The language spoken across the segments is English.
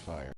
fire.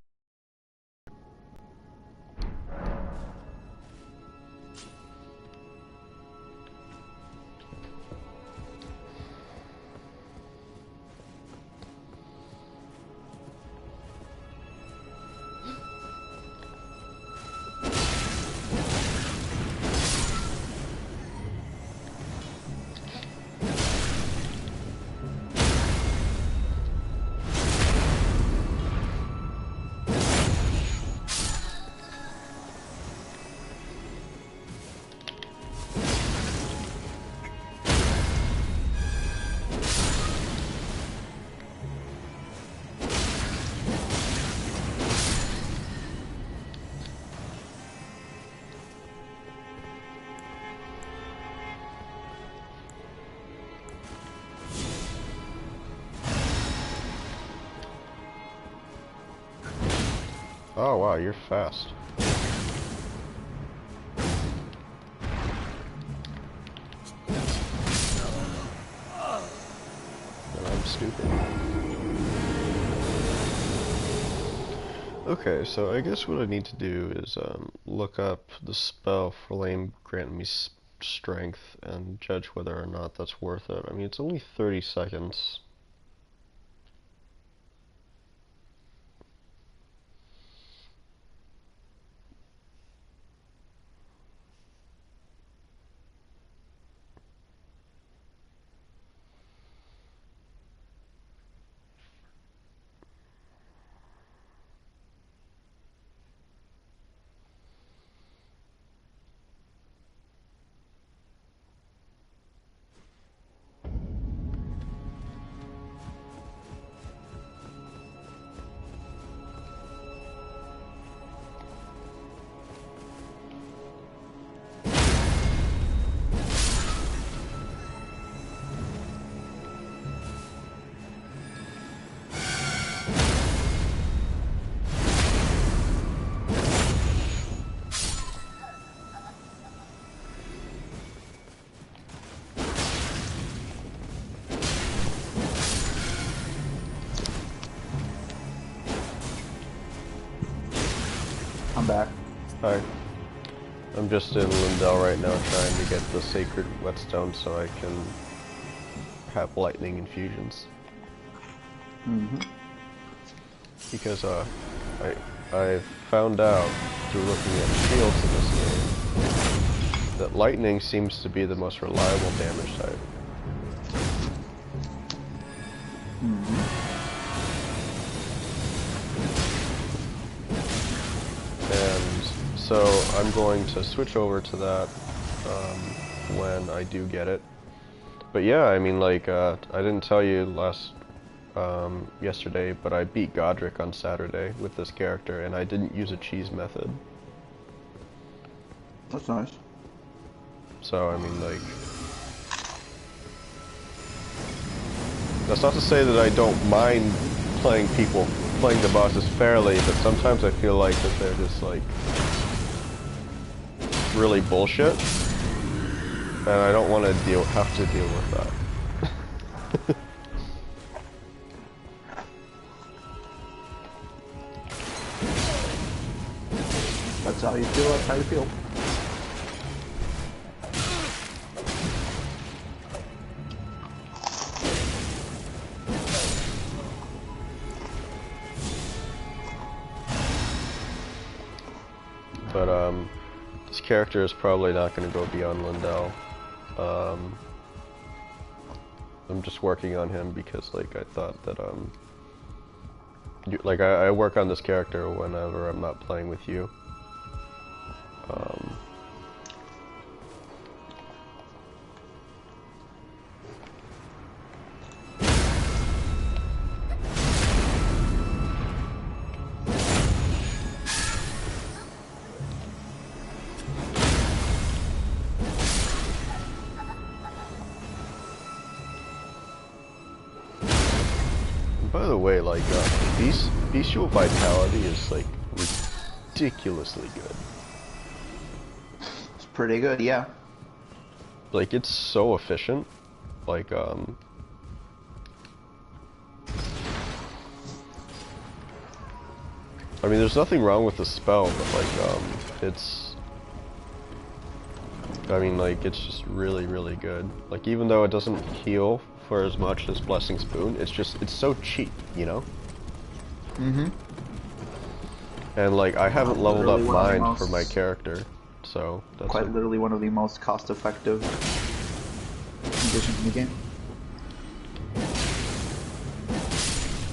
Oh wow, you're fast. And I'm stupid. Okay, so I guess what I need to do is look up the spell Flame grant me strength and judge whether or not that's worth it. I mean, it's only 30 seconds. I'm back. Hi. I'm just in Lindell right now trying to get the sacred whetstone so I can have lightning infusions. Because I found out through looking at shields in this game that lightning seems to be the most reliable damage type. And so I'm going to switch over to that when I do get it. But yeah, I mean, like, I didn't tell you yesterday, but I beat Godric on Saturday with this character, and I didn't use a cheese method. That's nice. So, I mean, like, that's not to say that I don't mind playing the bosses fairly, but sometimes I feel like that they're just, like, really bullshit, and I don't want to have to deal with that. That's how you feel, that's how you feel. But, this character is probably not going to go beyond Lindell. I'm just working on him because, like, I thought that, I work on this character whenever I'm not playing with you. By the way, like, bestial vitality is, like, ridiculously good. It's pretty good, yeah. Like, it's so efficient. Like, I mean, there's nothing wrong with the spell, but like, it's... I mean, like, it's just really, really good. Like, even though it doesn't heal for as much as Blessing's Boon, it's so cheap, you know? Mm-hmm. And like, I haven't leveled up Literally one of the mine for my most, character, so that's quite like, literally one of the most cost-effective additions in the game.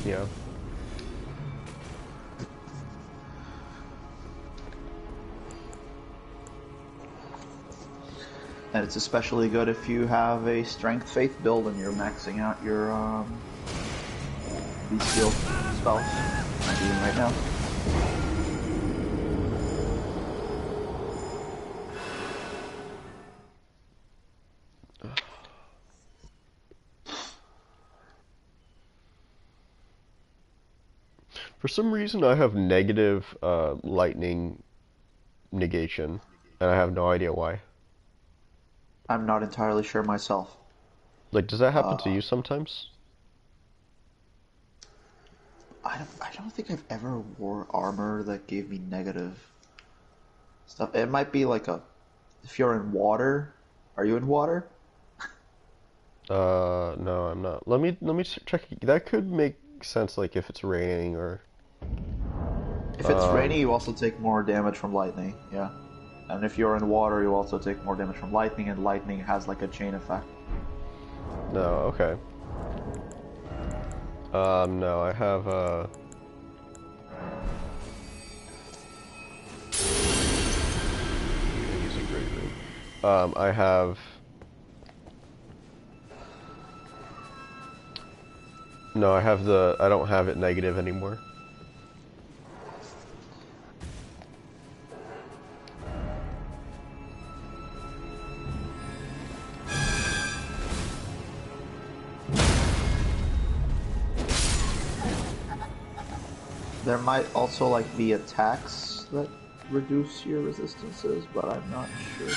yeah. And it's especially good if you have a strength faith build and you're maxing out your these skill spells. I'm doing right now. For some reason, I have negative lightning negation, and I have no idea why. I'm not entirely sure myself. Like, does that happen to Uh, you sometimes? I don't think I've ever wore armor that gave me negative stuff. It might be like a if you're in water. Are you in water? No, I'm not. Let me check. That could make sense, like if it's raining or If it's um. rainy, you also take more damage from lightning. Yeah. And if you're in water, you also take more damage from lightning, and lightning has like a chain effect. No, okay. No, I have use a great room. I have no, I have the I don't have it negative anymore. There might also like be attacks that reduce your resistances, but I'm not sure.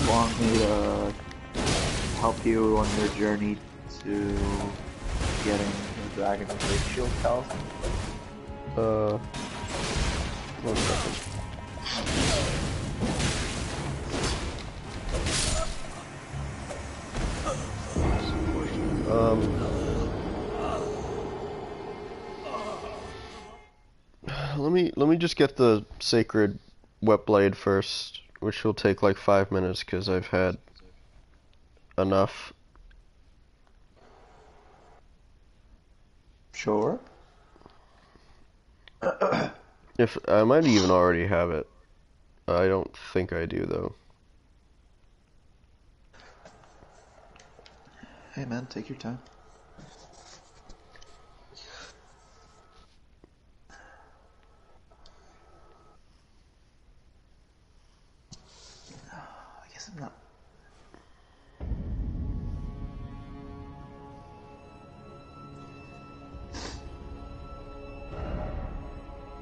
Want me to help you on your journey to getting the dragon with great shield talisman? Uh, 1 second. Let me just get the sacred wet blade first, which will take like 5 minutes because I've had enough. Sure. If I might even already have it. I don't think I do though. Hey man, take your time. I guess I'm not.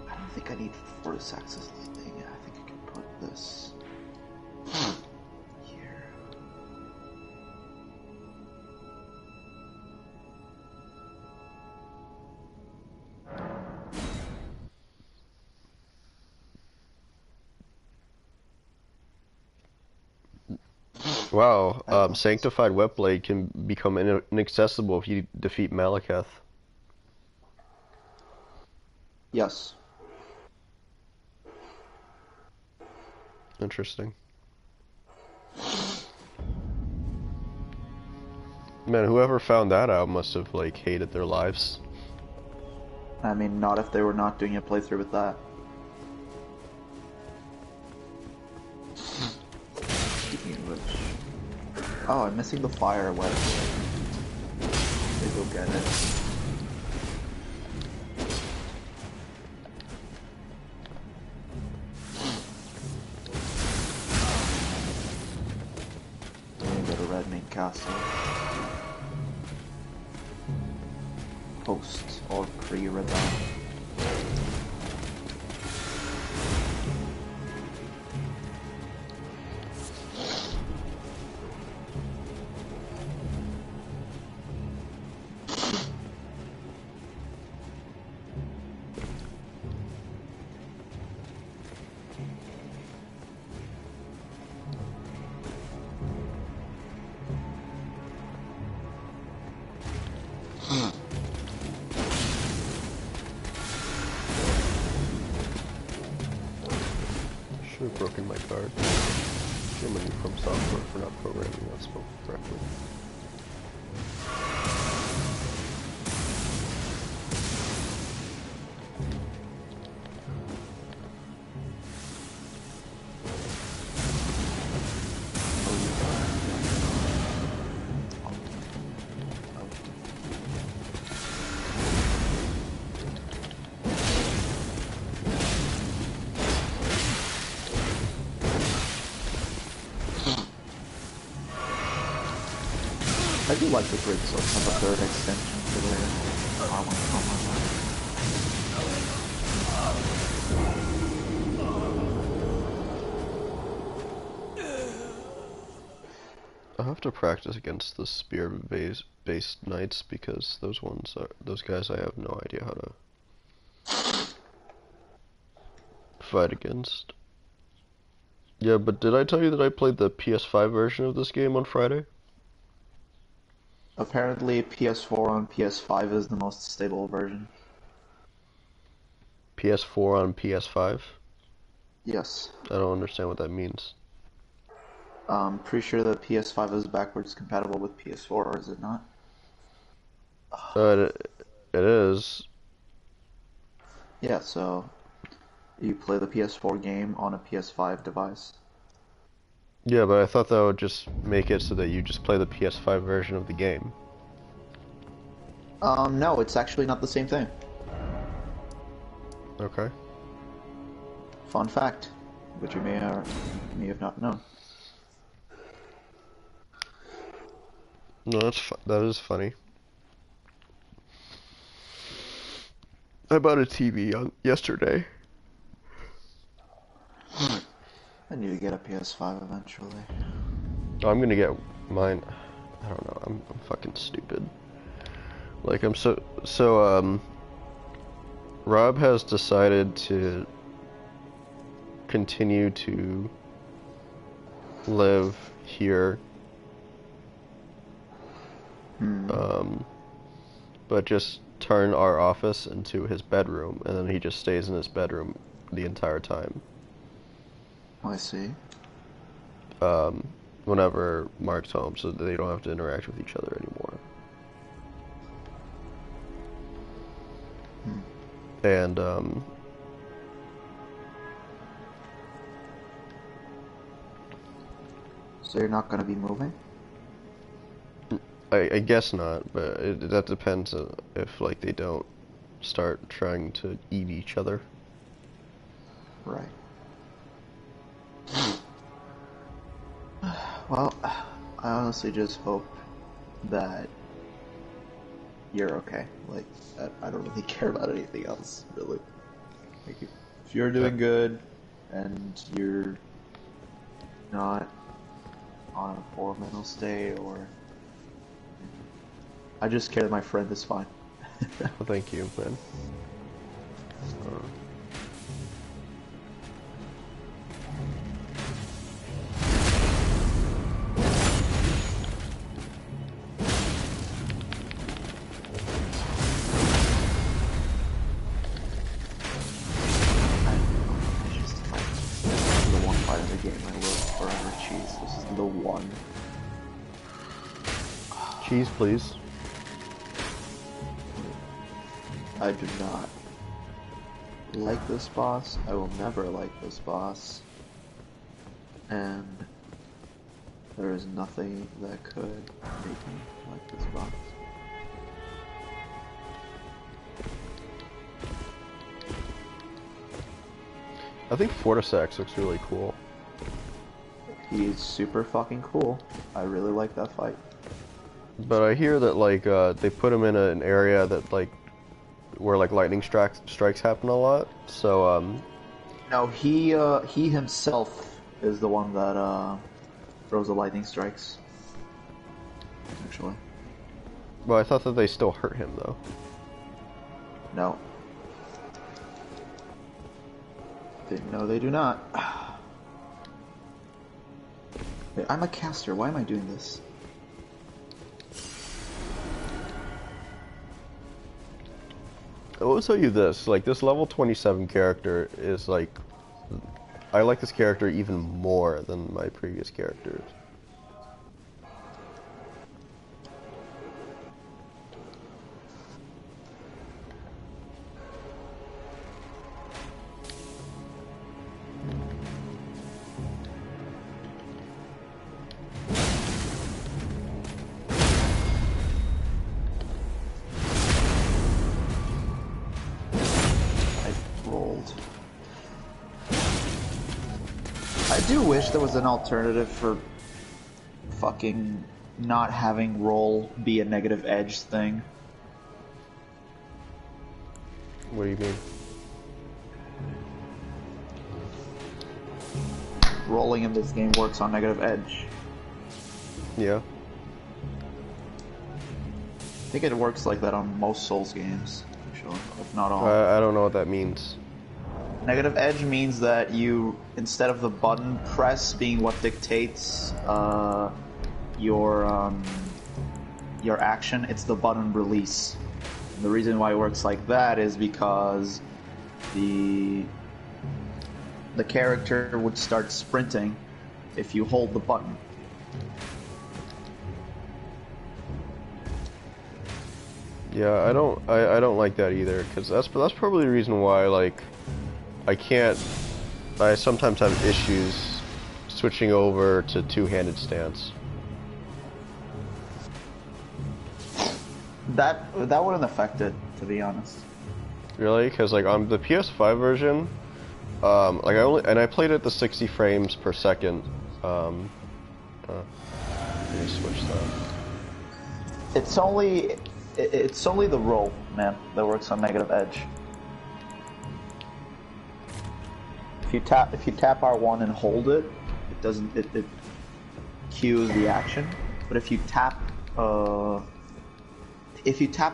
I don't think I need Fortis access thing. I think I can put this here. Wow, I love this. Sanctified Wetblade can become inaccessible if you defeat Malekith. Yes. Interesting. Man, whoever found that out must have, like, hated their lives. I mean, not if they were not doing a playthrough with that. Speaking of which... Oh, I'm missing the fire wedge. They go get it. Castle. Post or pre-rebel. Should have broken my card. Shame on you from software for not programming that spell correctly. I do like the grid source of a third extension to the armor I'll have to practice against the spear-based knights because those guys I have no idea how to fight against. Yeah, but did I tell you that I played the PS5 version of this game on Friday? Apparently PS4 on PS5 is the most stable version. PS4 on PS5? Yes. I don't understand what that means. Pretty sure that PS5 is backwards compatible with PS4, or is it not? It is. Yeah, so you play the PS4 game on a PS5 device. Yeah, but I thought that would just make it so that you just play the PS5 version of the game. No, it's actually not the same thing. Okay. Fun fact, which you may or may have not known. No, that is funny. I bought a TV yesterday. I need to get a PS5 eventually. Oh, I'm gonna get mine. I don't know. I'm fucking stupid. Like Rob has decided to continue to live here. But just turn our office into his bedroom, and then he just stays in his bedroom the entire time. I see. Whenever Mark's home, so that they don't have to interact with each other anymore. And, So you're not gonna be moving? I guess not, but that depends if, like, they don't start trying to eat each other. Right. Well, I honestly just hope that you're okay. Like, I don't really care about anything else, really. Like, if you're doing good and you're not on a poor mental state, or I just care that my friend is fine. Well, thank you, man. Cheese, please. I do not like this boss. I will never like this boss. And there is nothing that could make me like this boss. I think Fortisax looks really cool. He's super fucking cool. I really like that fight. But I hear that like they put him in an area that like where like lightning strikes happen a lot. So No, he himself is the one that throws the lightning strikes. Actually. well, I thought that they still hurt him though. No. No, they do not. Wait, I'm a caster. Why am I doing this? I will tell you this, like this level 27 character is like, I like this character even more than my previous characters. I do wish there was an alternative for fucking not having roll be a negative edge thing. What do you mean? Rolling in this game works on negative edge. Yeah. I think it works like that on most Souls games, actually, if not all. I don't know what that means. Negative edge means that you, instead of the button press being what dictates your action, it's the button release. And the reason why it works like that is because the character would start sprinting if you hold the button. Yeah, I don't like that either, because that's probably the reason why like I sometimes have issues switching over to two-handed stance. That wouldn't affect it, to be honest. Really? Because like on the PS5 version, like I played at the 60 frames per second. Let me switch that. It's only the roll, man, that works on negative edge. If you tap R1 and hold it, it doesn't it cues the action. But if you tap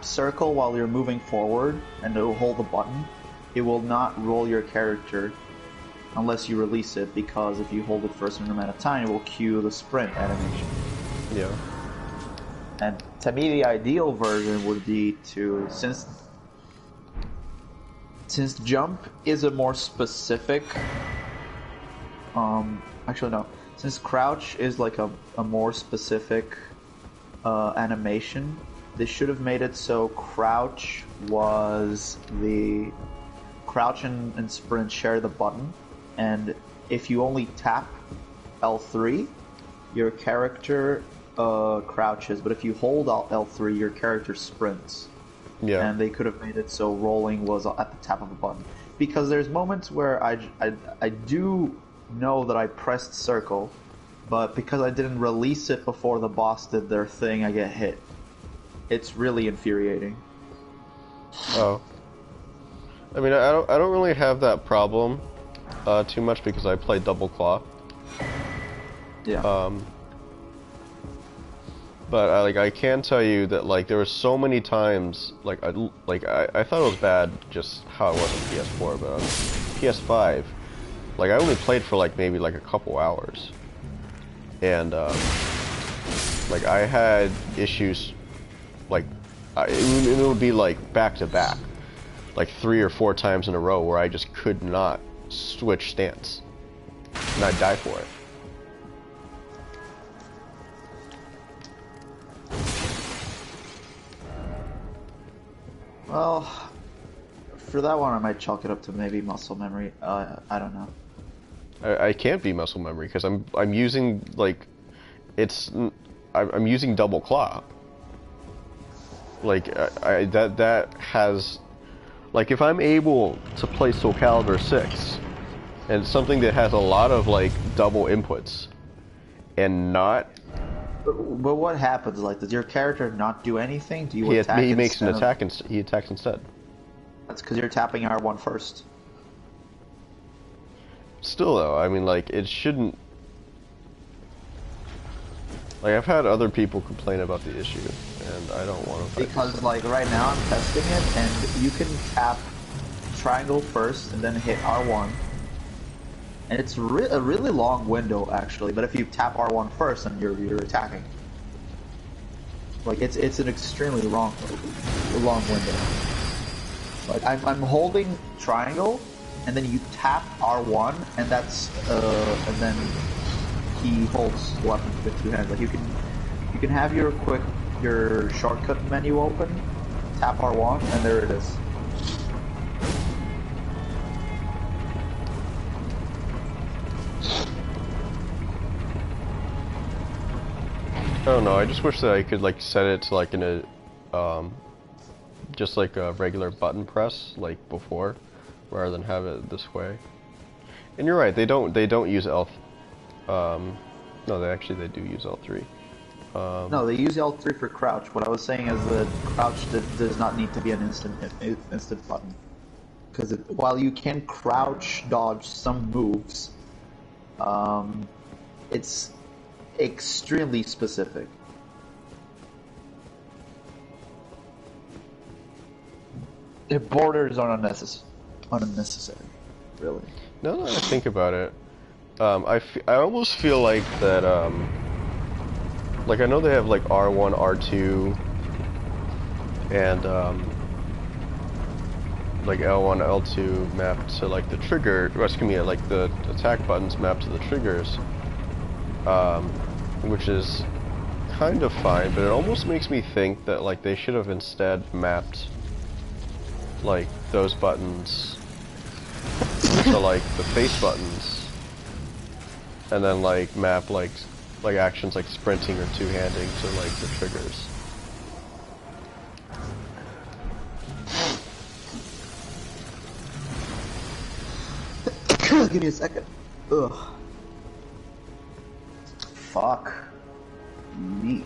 circle while you're moving forward and it'll hold the button, it will not roll your character unless you release it, because if you hold it for a certain amount of time, it will cue the sprint animation. Yeah. And to me, the ideal version would be to, since jump is a more specific, actually no, since crouch is like a more specific animation, they should have made it so crouch and sprint share the button, and if you only tap L3, your character crouches, but if you hold L3, your character sprints. Yeah. And they could have made it so rolling was at the tap of a button. Because there's moments where I do know that I pressed circle, but because I didn't release it before the boss did their thing, I get hit. It's really infuriating. Oh. I mean, I don't really have that problem too much because I play double claw. Yeah. But I can tell you that like there were so many times like I thought it was bad just how it was on PS4, but on PS5, like I only played for like maybe like a couple hours, and like I had issues like it would be like back to back, like 3 or 4 times in a row where I just could not switch stance, and I'd die for it. Well, for that one, I might chalk it up to maybe muscle memory. I don't know. I can't be muscle memory because I'm using like I'm using double claw. Like that has like if I'm able to play Soul Calibur 6 and something that has a lot of like double inputs and not. But what happens? Like, does your character not do anything? Do you attack He makes an instead of... attack and he attacks instead. That's because you're tapping R1 first. Still though, I mean like it shouldn't. Like I've had other people complain about the issue, and I don't want to. Because like right now I'm testing it, and you can tap triangle first and then hit R1, and it's a really long window actually. But if you tap R1 first, then you're attacking. Like it's an extremely long window. Like I'm holding triangle, and then you tap R1, and that's and then he holds the weapon with two hands. Like you can have your shortcut menu open, tap R1, and there it is. I don't know. I just wish that I could like set it to like in a just like a regular button press like before, rather than have it this way. And you're right. They don't use L. No, they do use L3. No, they use L3 for crouch. What I was saying is that crouch does not need to be an instant button, because while you can crouch dodge some moves, it's extremely specific. It borders on unnecessary, really. Now that I think about it, I almost feel like that, like I know they have like R1, R2, and like L1, L2 mapped to like the trigger, or excuse me, like the attack buttons mapped to the triggers, which is kind of fine, but it almost makes me think that like they should have instead mapped like those buttons to like the face buttons, and then like map like actions like sprinting or two-handing to like the triggers. Give me a second. Ugh. Fuck me.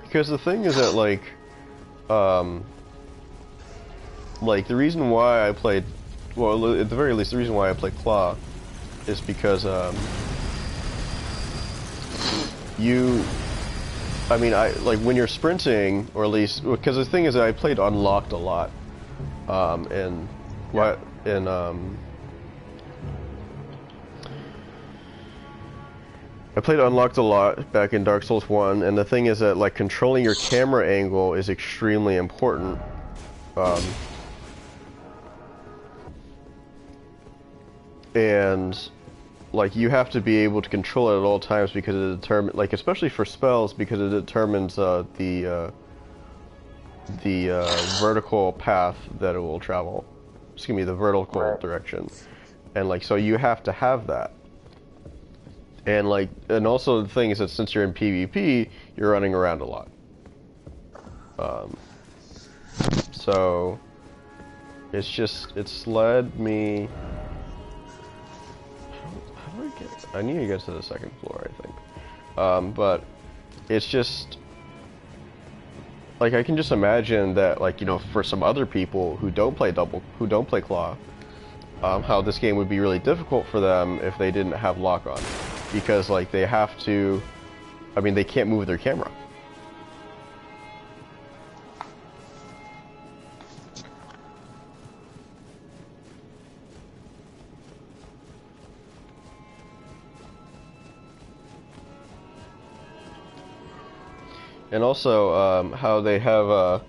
Because the thing is that like the reason why I played, well, at the very least, the reason why I play Claw is because I mean, like when you're sprinting, or at least because the thing is that I played Unlocked a lot, I played Unlocked a lot back in Dark Souls 1, and the thing is that like controlling your camera angle is extremely important. And like you have to be able to control it at all times because it determines, like especially for spells, because it determines the vertical path that it will travel. Excuse me, the vertical direction, and like so you have to have that. And like, and also the thing is that since you're in PvP, you're running around a lot. So it's led me. How do I get? I need to get to the second floor, I think. But it's just like I can just imagine that, like, you know, for some other people who don't play Claw, how this game would be really difficult for them if they didn't have lock on, because like they have to. I mean, they can't move their camera. And also, how they have,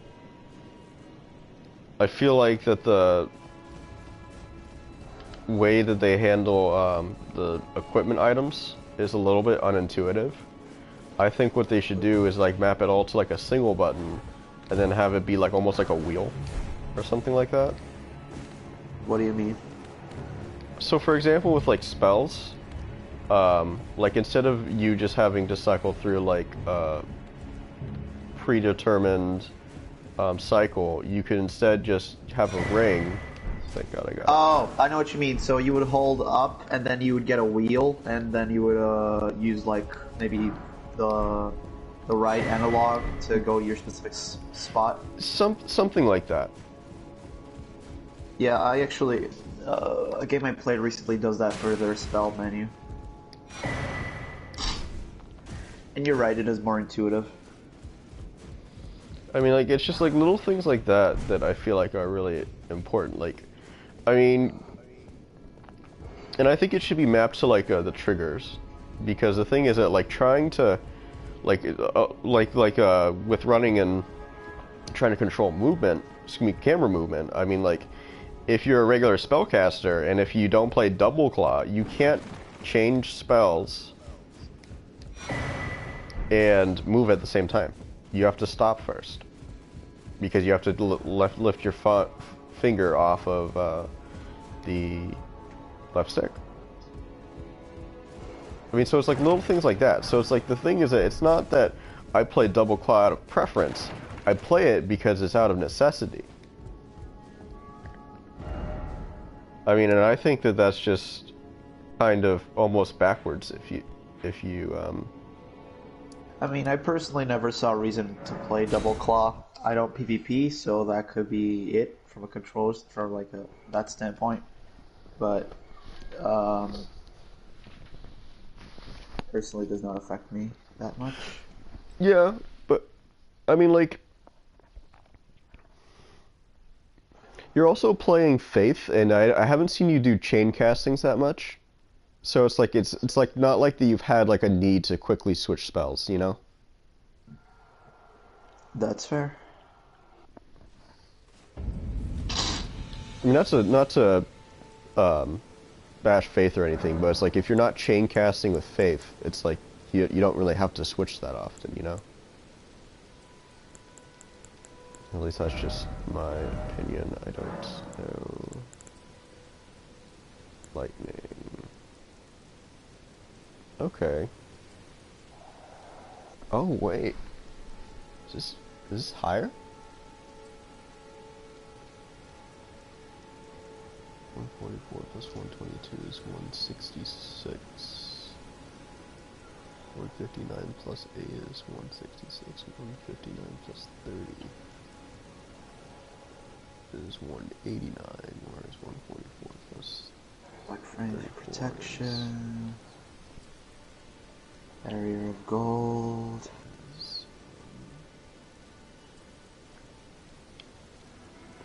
I feel like that the way that they handle the equipment items is a little bit unintuitive. I think what they should do is like map it all to like a single button, and then have it be like almost like a wheel. or something like that. What do you mean? So for example, with like spells, like instead of you just having to cycle through like a predetermined cycle, you could instead just have a ring. Thank God I got it. Oh, I know what you mean. So you would hold up, and then you would get a wheel, and then you would use like maybe the right analog to go to your specific spot. Something like that. Yeah, I actually a game I played recently does that for their spell menu. And you're right, it is more intuitive. I mean, like, it's just like little things like that that I feel like are really important. Like, I mean, and I think it should be mapped to like the triggers, because the thing is that like trying to, like with running and trying to control movement, excuse me, camera movement. I mean, like, if you're a regular spellcaster and if you don't play double claw, you can't change spells and move at the same time. You have to stop first, because you have to lift your finger off of the left stick. I mean, so it's like little things like that. So it's like, the thing is that it's not that I play double claw out of preference. I play it because it's out of necessity. I mean, and I think that that's just kind of almost backwards if you I mean, I personally never saw a reason to play double claw. I don't PvP, so that could be it from a controls from like that standpoint. But personally, does not affect me that much. Yeah, but I mean, like, you're also playing Faith, and I haven't seen you do chain castings that much. So it's like it's like not like that you've had like a need to quickly switch spells, you know? That's fair. I mean, not to bash Faith or anything, but it's like if you're not chain casting with Faith, it's like you don't really have to switch that often, you know? At least that's just my opinion. I don't know. Lightning. Okay. Oh wait. Is this higher? 144 plus 122 is 166. 159 plus 8 is 166. 159 plus 30 is 189, whereas 144 plus Black Friday protection. Barrier of gold.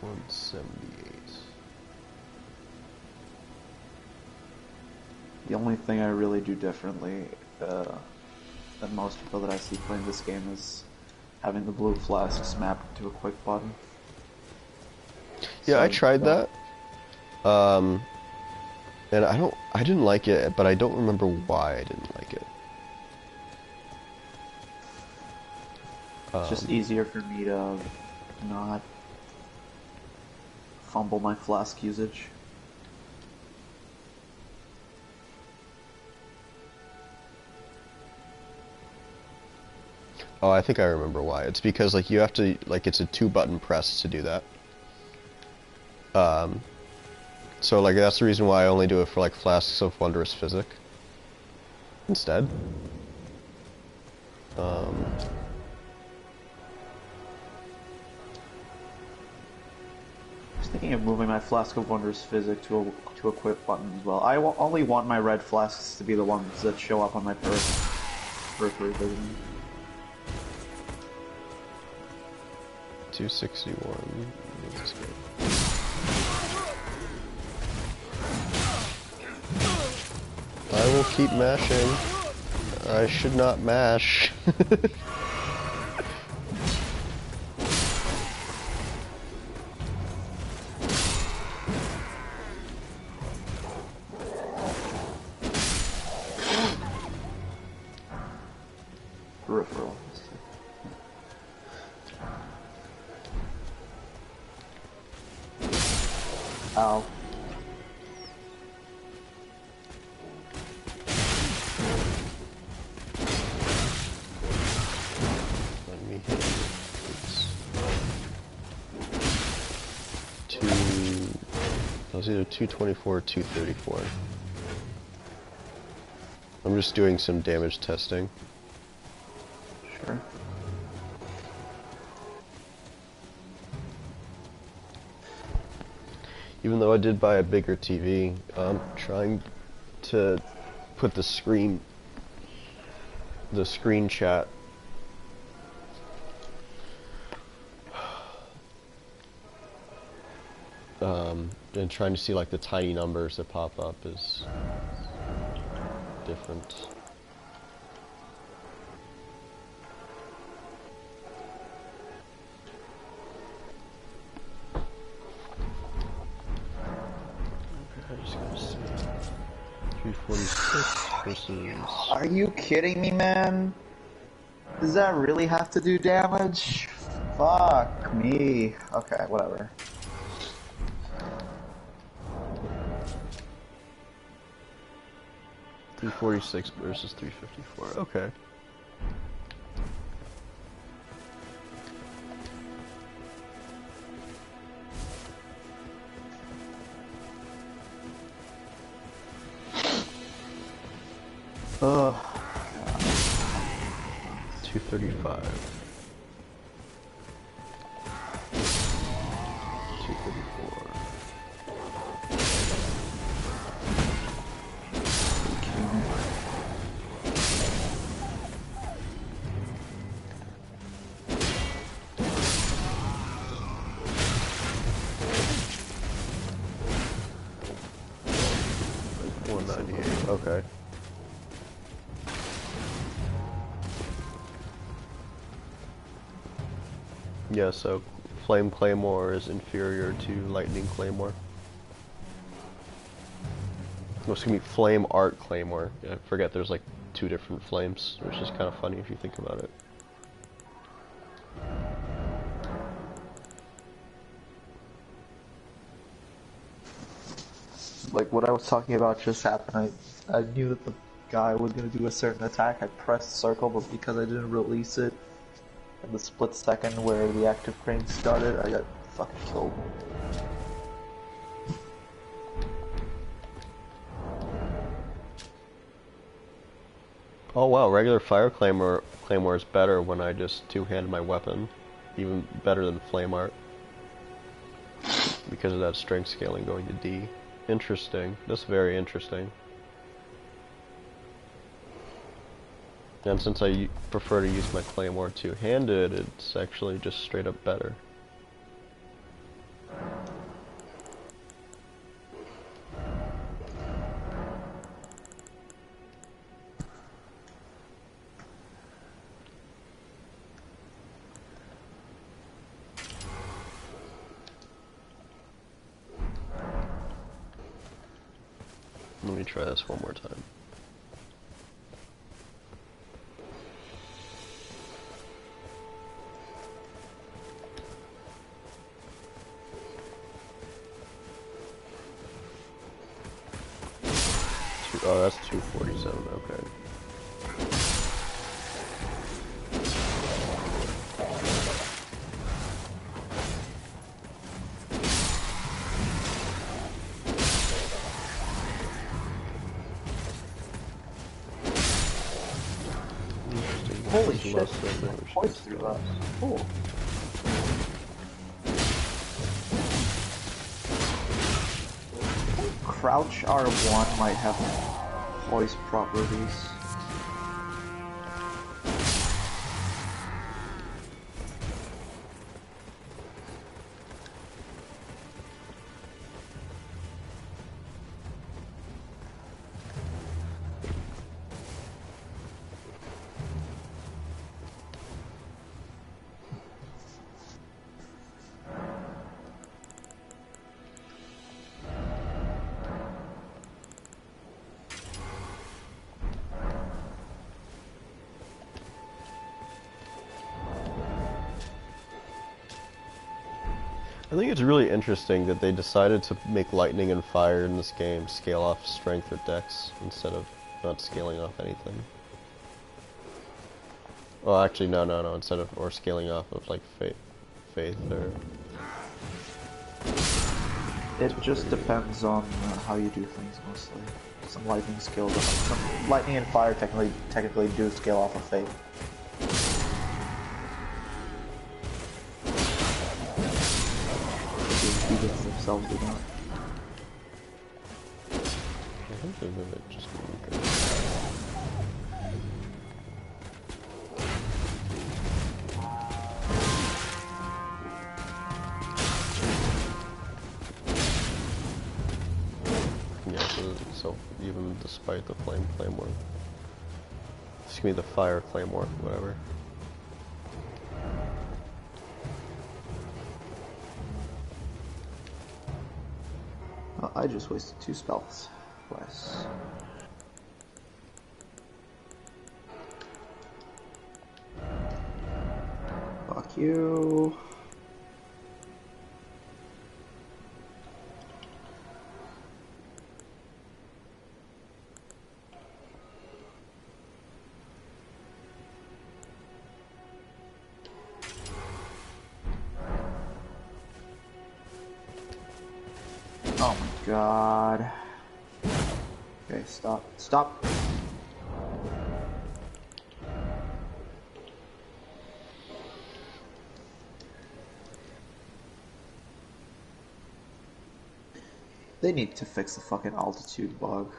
178. The only thing I really do differently than most people that I see playing this game is having the blue flasks mapped to a quick button. Yeah, So, I tried that. And I didn't like it, but I don't remember why I didn't like it. It's just easier for me to not fumble my flask usage. Oh, I think I remember why. It's because like you have to like it's a 2-button press to do that. So like that's the reason why I only do it for like Flasks of Wondrous Physic instead. I was thinking of moving my Flask of Wondrous Physic to a quick button as well. I only want my red flasks to be the ones that show up on my periphery vision. 261. Let's go. I will keep mashing. I should not mash. Peripheral. Ow. Let me hit this. That was either 224 or 234. I'm just doing some damage testing. Sure. Even though I did buy a bigger TV, I'm trying to put the screen chat and trying to see like the tiny numbers that pop up is different. I just gotta see. 346 versus... Are you kidding me, man? Does that really have to do damage? Fuck me. Okay, whatever. $346 versus $354. Okay. Ugh. 235. 234. Okay. Yeah, so Flame Claymore is inferior to Lightning Claymore. No, excuse me, Flame Art Claymore. I forget there's like 2 different flames, which is kind of funny if you think about it. Like what I was talking about just happened. I knew that the guy was gonna do a certain attack. I pressed circle, but because I didn't release it in the split second where the active crane started, I got fucking killed. Oh wow, regular Fire Claymore is better when I just two-hand my weapon. Even better than Flame Art. Because of that strength scaling going to D. Interesting. That's very interesting. And since I prefer to use my Claymore two-handed, it's actually just straight up better. Let me try this one more time. Oh, that's 247, okay. Holy shit, voice through that. Cool. Crouch R1 might have voice properties. I think it's really interesting that they decided to make lightning and fire in this game scale off strength or dex instead of not scaling off anything. Well, actually, no. Instead of or scaling off of like faith or. It just depends on how you do things mostly. Some lightning skills, some lightning and fire technically do scale off of faith. The beacons themselves do not. I think they move it just weaker. So even despite the flame claymore, excuse me, the fire claymore, whatever. Oh, I just wasted 2 spells. Twice. Fuck you. Oh my god. Okay, stop. Stop! They need to fix the fucking altitude bug.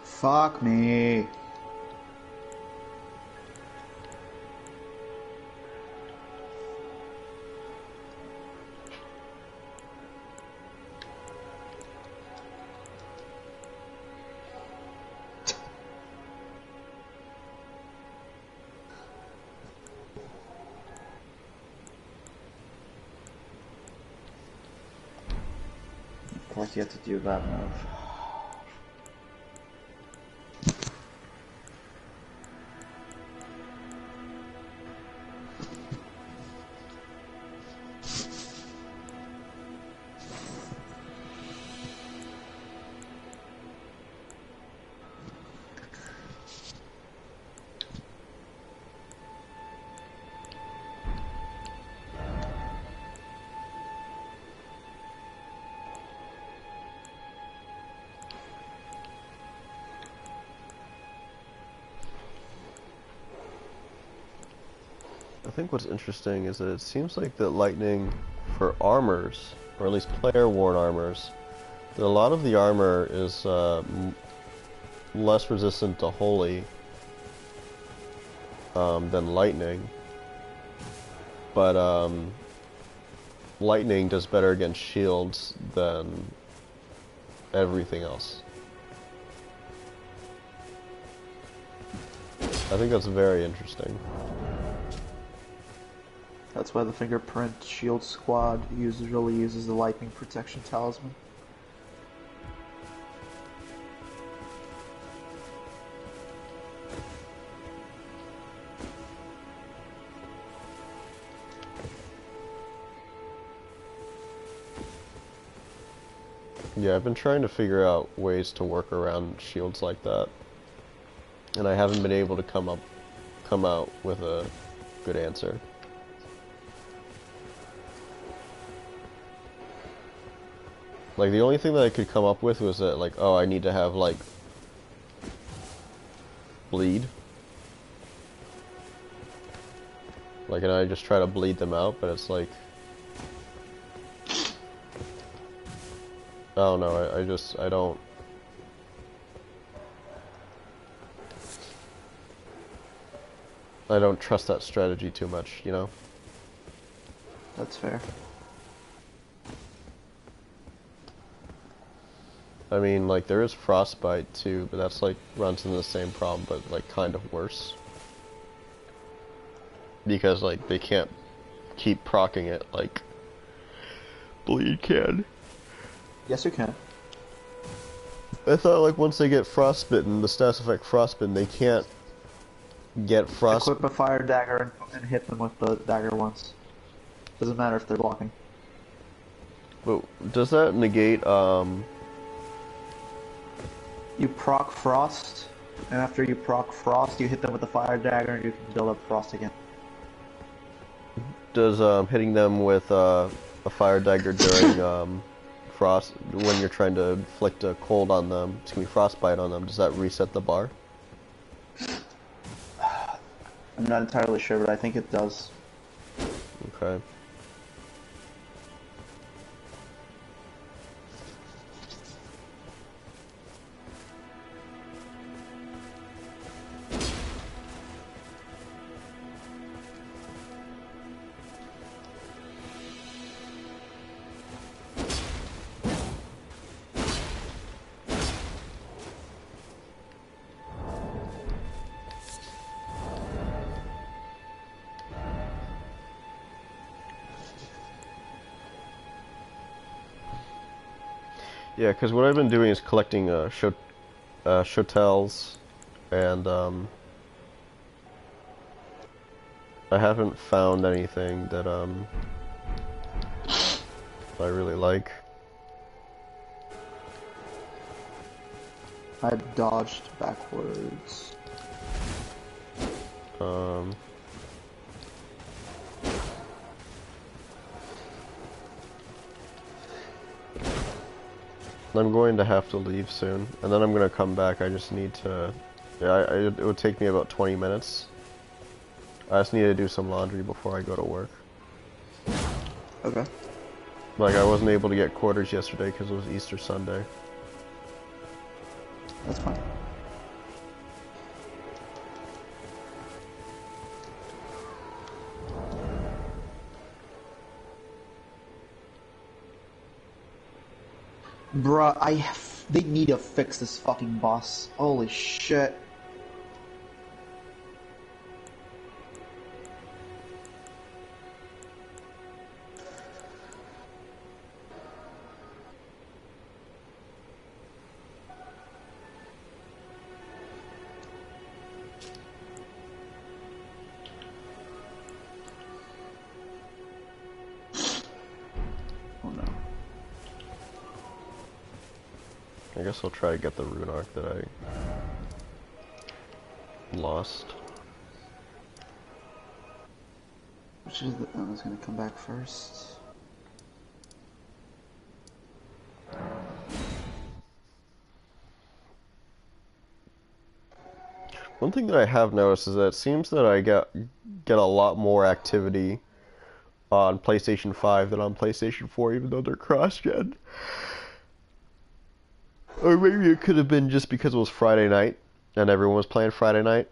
Fuck me. Of course you have to do that move. I think what's interesting is that it seems like that lightning for armors, or at least player-worn armors, that a lot of the armor is less resistant to holy than lightning, but lightning does better against shields than everything else. I think that's very interesting. That's why the Fingerprint Shield Squad usually uses the Lightning Protection Talisman. Yeah, I've been trying to figure out ways to work around shields like that, and I haven't been able to come out with a good answer. Like, the only thing that I could come up with was that, like, oh, I need to have, like, bleed. Like, and I just try to bleed them out, but it's like... I don't know, I don't... I don't trust that strategy too much, you know? That's fair. I mean, like, there is frostbite too, but that's like runs into the same problem, but like kind of worse. Because like they can't keep proccing it like bleed can. Yes, you can. I thought like once they get frostbitten, the stats effect frostbitten, they can't get frost. Equip a fire dagger and hit them with the dagger once. Doesn't matter if they're blocking. But does that negate You proc frost, and after you proc frost, you hit them with the fire dagger, and you can build up frost again. does hitting them with a fire dagger during frost when you're trying to inflict a cold on them, excuse me, frostbite on them, does that reset the bar? I'm not entirely sure, but I think it does. Okay. Yeah, because what I've been doing is collecting shotels, and I haven't found anything that I really like. I dodged backwards. I'm going to have to leave soon, and then I'm going to come back. I just need to... Yeah, it would take me about 20 minutes. I just need to do some laundry before I go to work. Okay. Like, I wasn't able to get quarters yesterday because it was Easter Sunday. That's fine. Bruh, they need to fix this fucking boss. Holy shit. Oh no. I guess I'll try to get the rune arc that I lost. Which is the one that's gonna come back first? One thing that I have noticed is that it seems that I get a lot more activity on PlayStation 5 than on PlayStation 4, even though they're cross-gen. Or maybe it could have been just because it was Friday night and everyone was playing Friday night.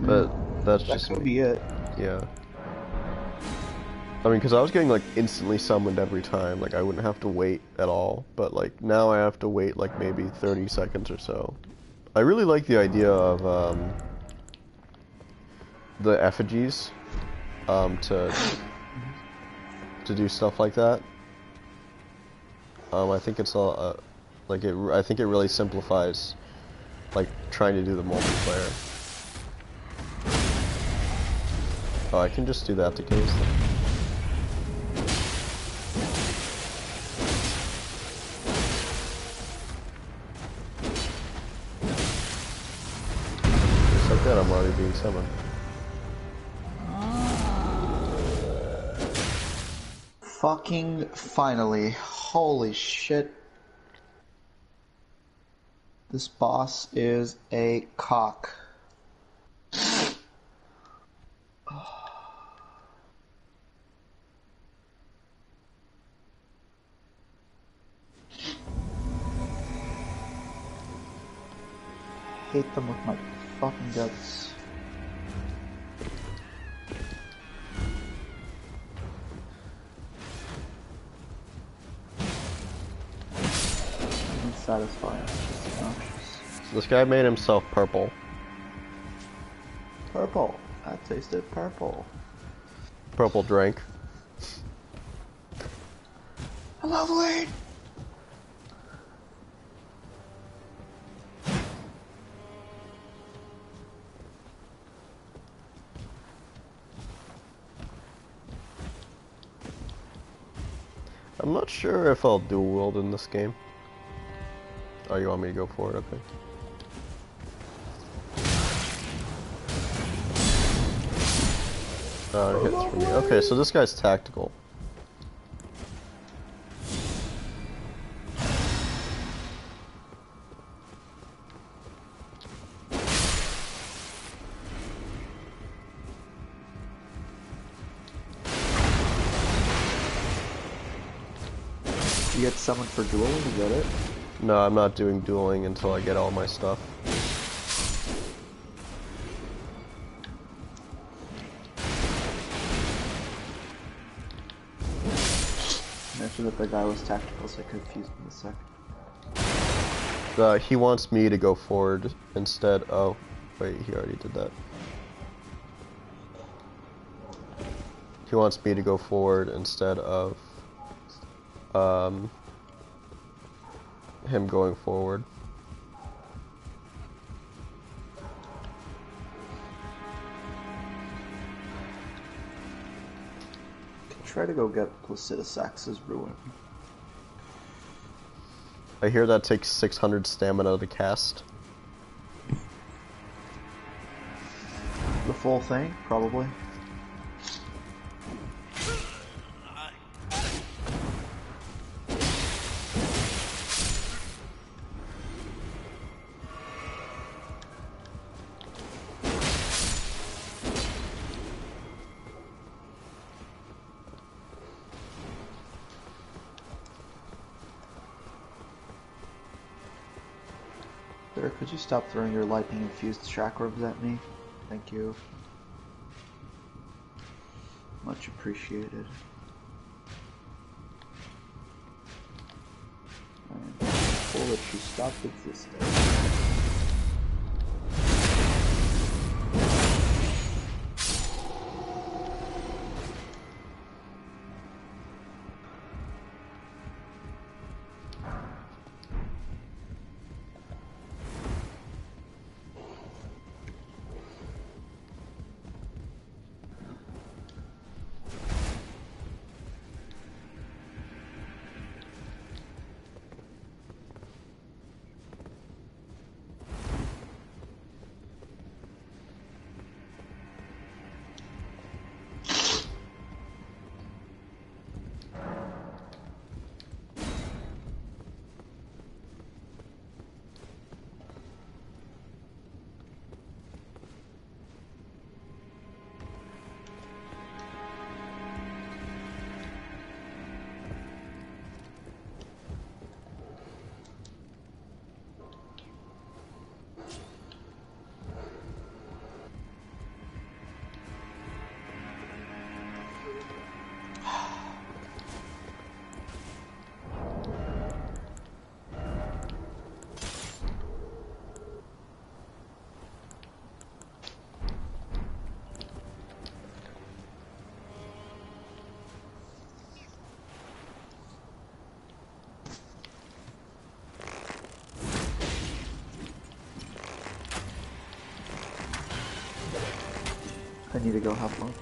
But that's That just could me. be it. Yeah. I mean, because I was getting like instantly summoned every time. Like I wouldn't have to wait at all. But like now I have to wait like maybe 30 seconds or so. I really like the idea of the effigies to do stuff like that. I think it's all like it. I think it really simplifies like trying to do the multiplayer. Oh, I can just do that to kills them. Just like that, I'm already being summoned. Fucking finally. Holy shit. This boss is a cock. Hate them with my fucking guts. satisfying. It's just obnoxious. So this guy made himself purple. Purple. I tasted purple. Purple drink. Lovely. I'm not sure if I'll dual wield in this game. Oh, you want me to go for it? Okay. It hits for me. Okay, so this guy's tactical. You get summoned for dueling, is that it? No, I'm not doing dueling until I get all my stuff. Mentioned that the guy was tactical, so I confused me a sec. He wants me to go forward instead. Oh, wait, he already did that. He wants me to go forward instead of him going forward. Try to go get Placidusax's ruin. I hear that takes 600 stamina to cast. The full thing, probably. Sir, could you stop throwing your lightning-infused chakrams at me? Thank you. Much appreciated. I am thankful that you stopped existing. I need to go have lunch.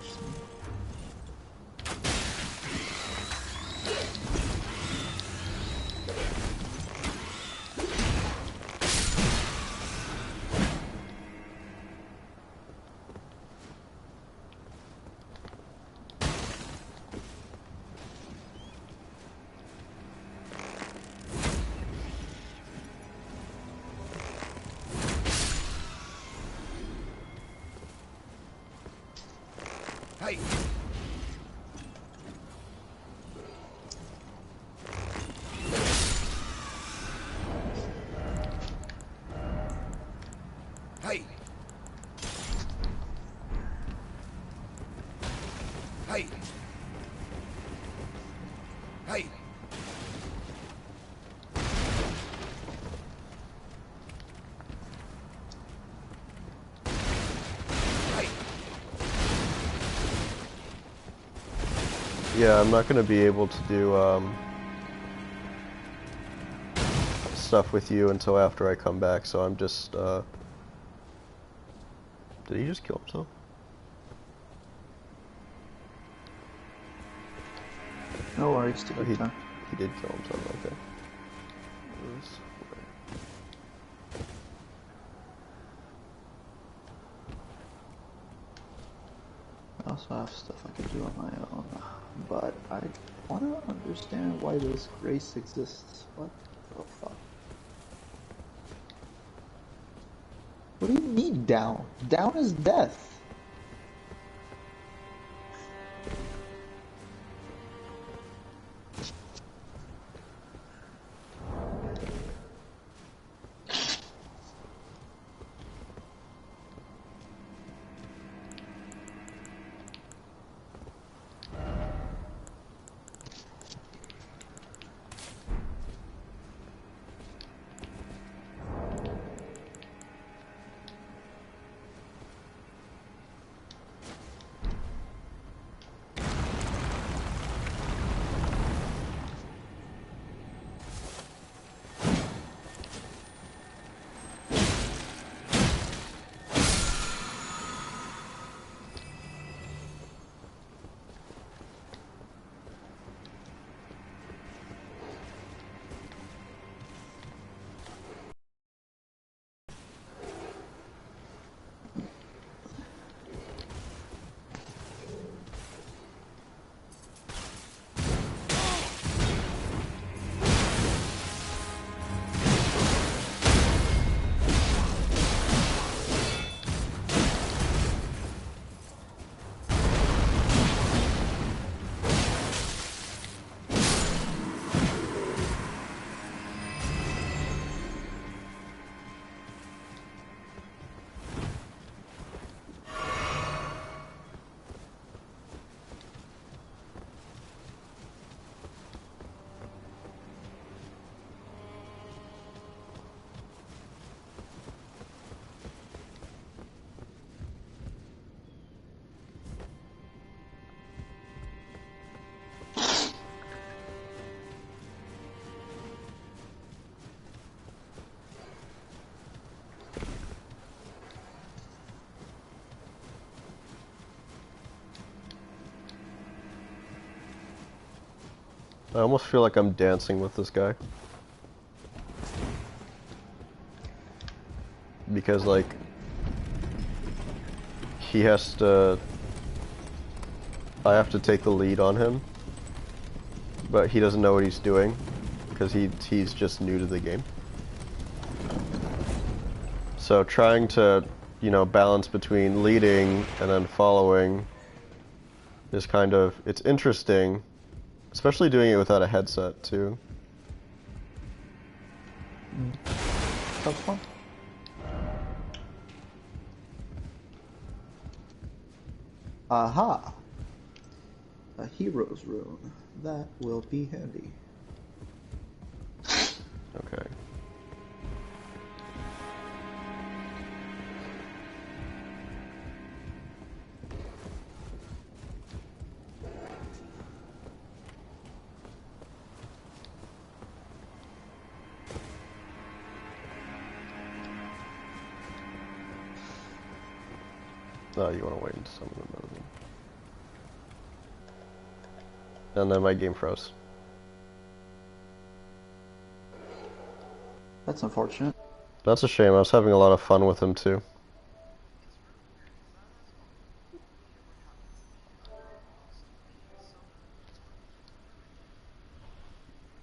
Hey! Hey! Hey! Hey! Yeah, I'm not gonna be able to do stuff with you until after I come back, so I'm just did he just kill himself? No worries, take Oh, your time. he did kill himself, okay. I also have stuff I can do on my own, but I want to understand why this grace exists. What the fuck? What do you mean down? Down is death. I almost feel like I'm dancing with this guy. Because, like, he has to... I have to take the lead on him. But he doesn't know what he's doing. Because he's just new to the game. So trying to, you know, balance between leading and then following is kind of... It's interesting. Especially doing it without a headset, too. Sounds fun. Aha! A hero's rune. That will be handy. Okay. Oh, you want to wait until some of them know them. And then my game froze. That's unfortunate. That's a shame. I was having a lot of fun with him too.